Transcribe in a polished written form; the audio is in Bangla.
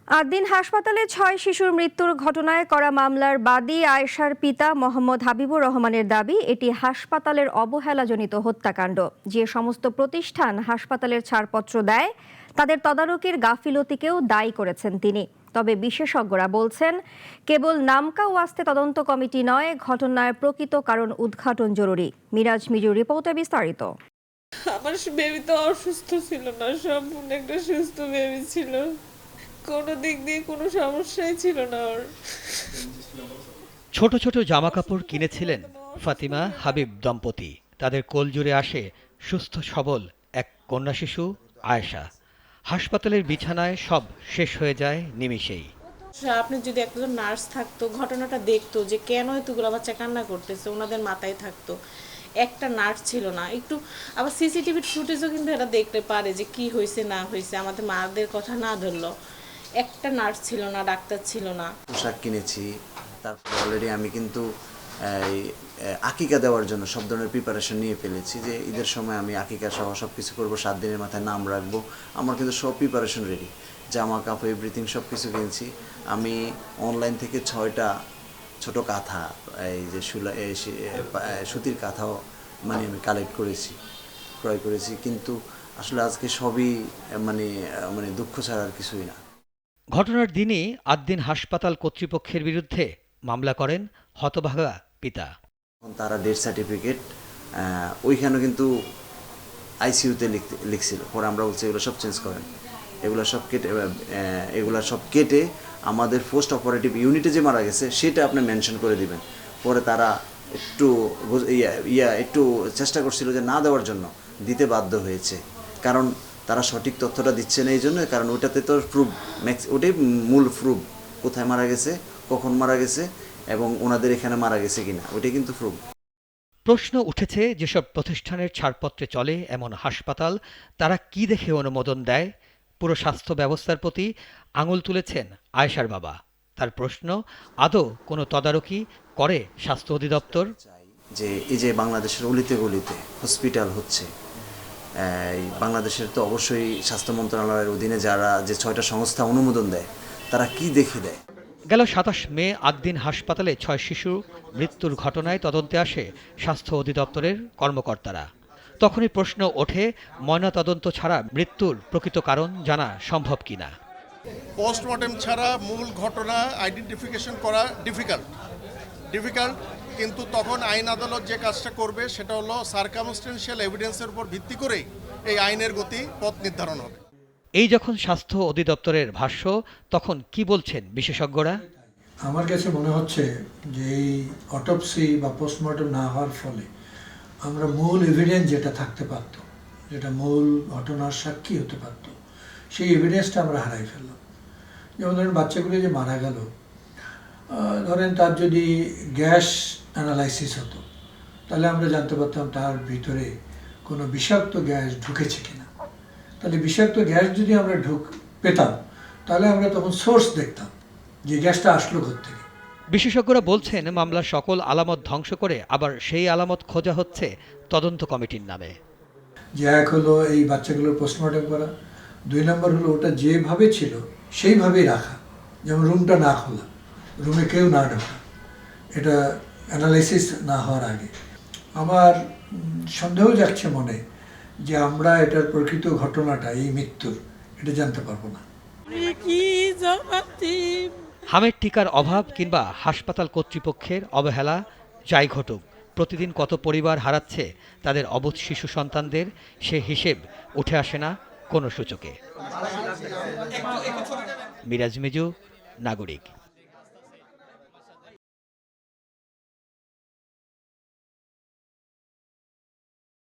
দিন হাসপাতালে ৬ শিশুর মৃত্যুর ঘটনায় করা মামলার বাদী আয়েশার পিতা মোহাম্মদ হাবিবুর রহমানের দাবি, এটি হাসপাতালের অবহেলাজনিত হত্যাকাণ্ড। যে সমস্ত প্রতিষ্ঠান হাসপাতালের ছাড়পত্র দেয় তাদের তদারকির গাফিলতিকেও দায়ী করেছেন তিনি। তবে বিশেষজ্ঞরা বলছেন, কেবল নামকা ওয়াস্তে তদন্ত কমিটি নয়, ঘটনার প্রকৃত কারণ উদ্ঘাটন জরুরি। মিরাজ মিজুর রিপোর্টে বিস্তারিত। আমার বেবি তো অসুস্থ ছিল না, সম্পূর্ণ একটা সুস্থ বেবি ছিল, কোনো দিক দিয়ে কোনো সমস্যাই ছিল না ওর। ছোট ছোট জামাকাপড় কিনেছিলেন ফাতিমা হাবিব দম্পতি। তাদের কোল জুড়ে আসে সুস্থ সবল এক কন্যা শিশু আয়েশা। হাসপাতালের বিছানায় সব শেষ হয়ে যায় নিমিষেই। আপনি যদি একজন নার্স থাকতো, ঘটনাটা দেখতো যে কেন এতগুলো বাচ্চা কান্না করতেছে, ওনাদের মাথায় থাকতো। একটা নার্স ছিল না। একটু আবার সিসিটিভির ফুটেজও কিন্তু এরা দেখতে পারে যে কি হয়েছে না হয়েছে, আমাদের মাদের কথা না ধরলো। একটা নার্স ছিল না, ডাক্তার ছিল না। পোশাক কিনেছি, তারপর অলরেডি আমি কিন্তু আকিকা দেওয়ার জন্য সব ধরনের প্রিপারেশন নিয়ে ফেলেছি, যে ঈদের সময় আমি আকিকা সহ সব কিছু করবো, 7 দিনের মাথায় নাম রাখবো। আমার কিন্তু সব প্রিপারেশন রেডি, জামা কাপড় এভরিথিং সব কিছু কিনেছি। আমি অনলাইন থেকে 6টা ছোট কাঁথা, এই যে সুতির কাঁথাও মানে আমি কালেক্ট করেছি, ক্রয় করেছি। কিন্তু আসলে আজকে সবই মানে দুঃখ ছাড়া আর কিছুই না। ঘটনার দিনই আদ্দিন হাসপাতাল কর্তৃপক্ষের বিরুদ্ধে মামলা করেন হতভাগা পিতা। তারা ডেথ সার্টিফিকেট ওইখানেও কিন্তু আইসিইউতে লিখছিল। পরে আমরা বলছি এগুলো সব চেঞ্জ করেন, এগুলো সব কেটে আমাদের পোস্ট অপারেটিভ ইউনিটে যে মারা গেছে সেটা আপনি মেনশন করে দিবেন। পরে তারা একটু চেষ্টা করছিল যে না দেওয়ার জন্য, দিতে বাধ্য হয়েছে, কারণ তারা সঠিক তথ্যটা দিচ্ছে না এই জন্য। কারণ ওটাতে তো প্রুফ, ওটাই মূল প্রুফ, কোথায় মারা গেছে, কখন মারা গেছে এবং ওনাদের এখানে মারা গেছে কিনা, ওইটাই কিন্তু প্রুফ। প্রশ্ন উঠেছে, যেসব প্রতিষ্ঠানের ছাড়পত্রে চলে এমন হাসপাতাল, তারা কি দেখে অনুমোদন দেয়? পুরো স্বাস্থ্য ব্যবস্থার প্রতি আঙুল তুলেছেন আয়েশার বাবা। তার প্রশ্ন, আদৌ কোনো তদারকি করে স্বাস্থ্য অধিদপ্তর? যে এই যে বাংলাদেশের অলিতে গলিতে হসপিটাল হচ্ছে, বাংলাদেশের তো অবশ্যই স্বাস্থ্য মন্ত্রণালয়ের অধীনে যারা যে 6টা সংস্থা অনুমোদন দেয়, তারা কি দেখে দেয়? গেল 27 মে আদ্দিন হাসপাতালে 6 শিশু মৃত্যুর ঘটনায় তদন্তে আসে স্বাস্থ্য অধিদপ্তরের কর্মকর্তারা। তখনই প্রশ্ন ওঠে, ময়নাতদন্ত ছাড়া মৃত্যুর প্রকৃত কারণ জানা সম্ভব কিনা। পোস্টমর্টেম ছাড়া মূল ঘটনা আইডেন্টিফিকেশন করা ডিফিকাল্ট, কিন্তু তখন আইন আদালত যে কাজটা করবে সেটা হলো সার্কামস্টেন্সিয়াল এভিডেন্সের উপর ভিত্তি করেই এই আইনের গতি পথ নির্ধারণ হবে। এই যখন স্বাস্থ্য অধিদপ্তরের ভাষ্য, তখন কি বলছেন বিশেষজ্ঞরা? আমার কাছে মনে হচ্ছে যে এই অটোপসি বা পোস্টমর্টম না হওয়ার ফলে আমরা মূল এভিডেন্স যেটা থাকতে পারত, যেটা মূল ঘটনার সাক্ষী হতে পারত, সেই এভিডেন্সটা আমরা হারাই ফেললাম। যেমন ধরেন বাচ্চাগুলো যে মারা গেল, ধরেন তার যদি গ্যাস অ্যানালাইসিস হতো, তাহলে আমরা জানতে পারতাম তার ভিতরে কোনো বিষাক্ত গ্যাস ঢুকেছে কিনা। তাহলে বিষাক্ত গ্যাস যদি আমরা পেতাম, তাহলে আমরা তখন সোর্স দেখতাম যে গ্যাসটা আসলো কোত্থেকে। বিশেষজ্ঞরা বলছেন, মামলার সকল আলামত ধ্বংস করে আবার সেই আলামত খোঁজা হচ্ছে তদন্ত কমিটির নামে। যে এক হলো এই বাচ্চাগুলোর পোস্টমর্টম করা, 2 নম্বর হলো ওটা যেভাবে ছিল সেইভাবেই রাখা, যেমন রুমটা না খোলা, রুমে কেউ না ঢোকা, এটা অ্যানালাইসিস না হওয়ার আগে। আমার সন্দেহ যাচ্ছে মনে যে আমরা এটার প্রকৃত ঘটনাটা, এই মৃত্যুর, এটা জানতে পারবো না। হামের টিকার অভাব কিংবা হাসপাতাল কর্তৃপক্ষের অবহেলা যাই ঘটুক, প্রতিদিন কত পরিবার হারাচ্ছে তাদের অবুঝ শিশু সন্তানদের, সে হিসেব উঠে আসে না কোনো সূচকে। মিরাজ মিজু, নাগরিক।